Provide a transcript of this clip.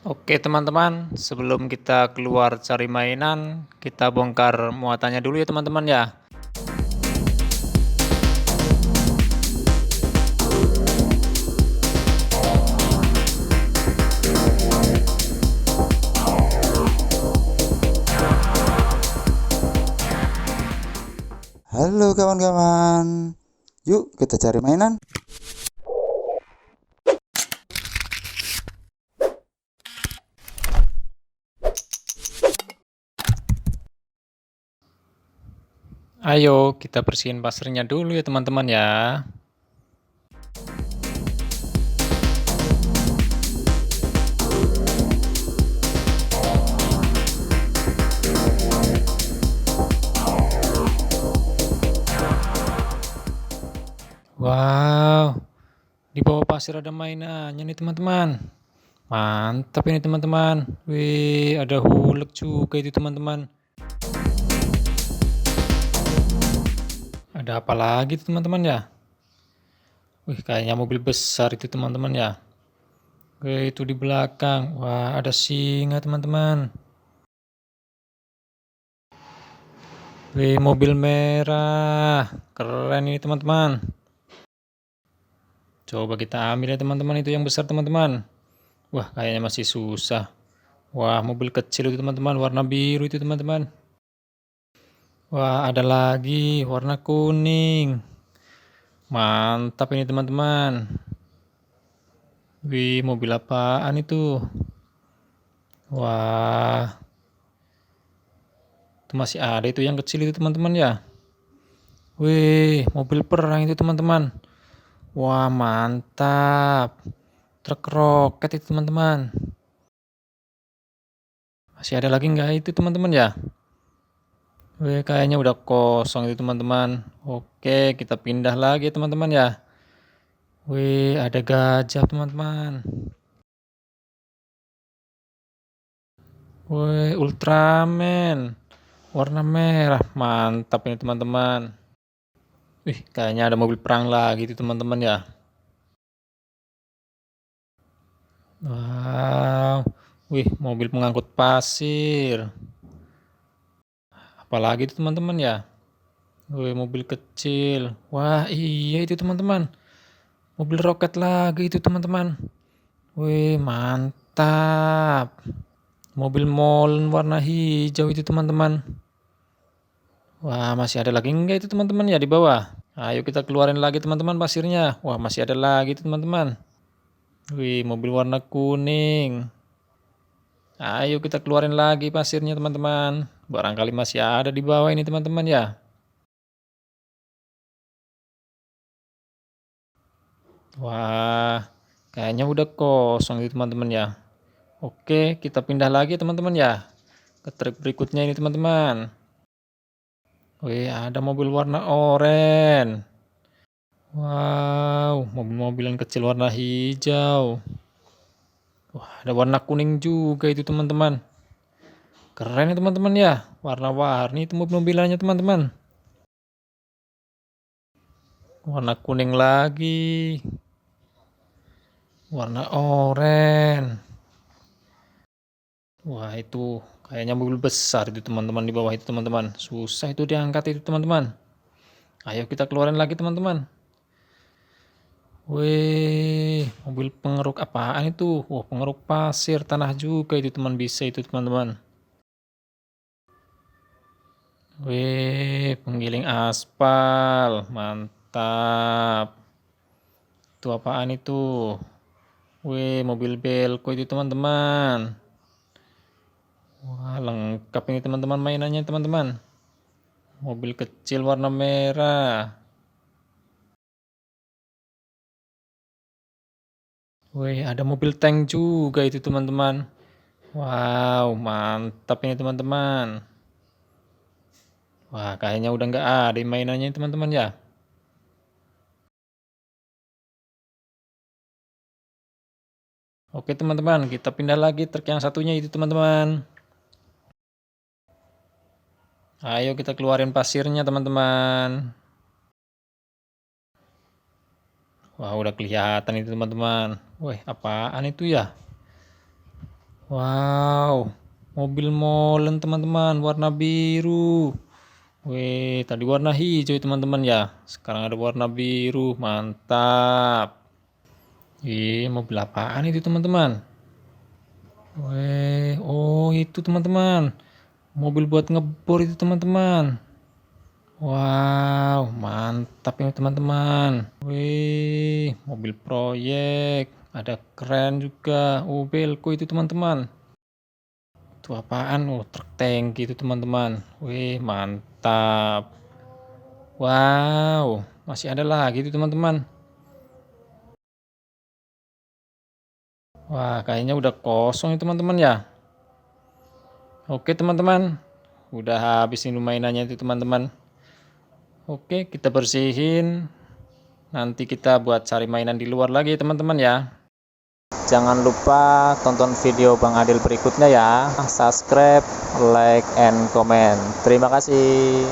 Oke teman-teman, sebelum kita keluar cari mainan, kita bongkar muatannya dulu ya teman-teman ya. Halo kawan-kawan, yuk kita cari mainan. Ayo kita bersihin pasirnya dulu ya teman-teman ya. Wow, di bawah pasir ada mainannya nih teman-teman. Mantap ini teman-teman. Wih, ada hulek juga itu teman-teman. Ada apa lagi tuh teman-teman ya? Wih, kayaknya mobil besar itu teman-teman ya. Wih, itu di belakang. Wah, ada singa teman-teman. Wih, mobil merah. Keren ini teman-teman. Coba kita ambil ya teman-teman, itu yang besar teman-teman. Wah, kayaknya masih susah. Wah, mobil kecil itu teman-teman, warna biru itu teman-teman. Wah, ada lagi warna kuning. Mantap ini teman-teman. Wih, mobil apaan itu? Wah, itu masih ada itu yang kecil itu teman-teman ya. Wih, mobil perang itu teman-teman. Wah, mantap. Truk roket itu teman-teman. Masih ada lagi nggak itu teman-teman ya? Wih, kayaknya udah kosong itu teman-teman. Oke, kita pindah lagi teman-teman ya. Wih, ada gajah teman-teman. Wih, Ultraman. Warna merah. Mantap ini teman-teman. Wih, kayaknya ada mobil perang lagi itu teman-teman ya. Wow. Wih, mobil pengangkut pasir. Apalagi itu teman-teman ya. Wih, mobil kecil. Wah, iya itu teman-teman. Mobil roket lagi itu teman-teman. Wih, mantap. Mobil molen warna hijau itu teman-teman. Wah, masih ada lagi enggak itu teman-teman ya di bawah? Ayo kita keluarin lagi teman-teman pasirnya. Wah, masih ada lagi itu teman-teman. Wih, mobil warna kuning. Ayo kita keluarin lagi pasirnya teman-teman. Barangkali masih ada di bawah ini teman-teman ya. Wah, kayaknya udah kosong itu teman-teman ya. Oke, kita pindah lagi teman-teman ya. Ke truk berikutnya ini teman-teman. Wih, ada mobil warna oranye. Wow, mobil-mobilan kecil warna hijau. Wah, ada warna kuning juga itu teman-teman. Keren ya teman-teman ya. Warna-warni itu mobil-mobilannya teman-teman. Warna kuning lagi. Warna oranye. Wah, itu kayaknya mobil besar itu teman-teman di bawah itu teman-teman. Susah itu diangkat itu teman-teman. Ayo kita keluarin lagi teman-teman. Wih, mobil pengeruk apaan itu? Wah, pengeruk pasir tanah juga itu teman, bisa itu teman-teman. Wih, penggiling aspal, mantap. Itu apaan itu? Wih, mobil belko itu teman-teman. Wah, lengkap ini teman-teman mainannya teman-teman. Mobil kecil warna merah. Wih, ada mobil tank juga itu teman-teman. Wow, mantap ini teman-teman. Wah, kayaknya udah nggak ada mainannya teman-teman ya. Oke teman-teman, kita pindah lagi truk yang satunya itu teman-teman. Ayo kita keluarin pasirnya teman-teman. Wah, udah kelihatan itu teman-teman. Wih, apaan itu ya? Wow, mobil molen teman-teman, warna biru. Wih, tadi warna hijau teman-teman ya. Sekarang ada warna biru, mantap. Mobil apaan itu teman-teman? Wih, oh itu teman-teman. Mobil buat ngebor itu teman-teman. Wow, mantap ini teman-teman. Wih, mobil proyek. Ada keren juga. Oh, belko itu teman-teman. Itu apaan? Oh, truk tangki itu teman-teman. Wih, mantap. Wow, masih ada lagi itu teman-teman. Wah, kayaknya udah kosong ya teman-teman ya. Oke teman-teman, udah habis ini mainannya itu teman-teman. Oke, kita bersihin. Nanti kita buat cari mainan di luar lagi teman-teman ya. Jangan lupa tonton video Bang Adil berikutnya ya. Subscribe, like, and comment. Terima kasih.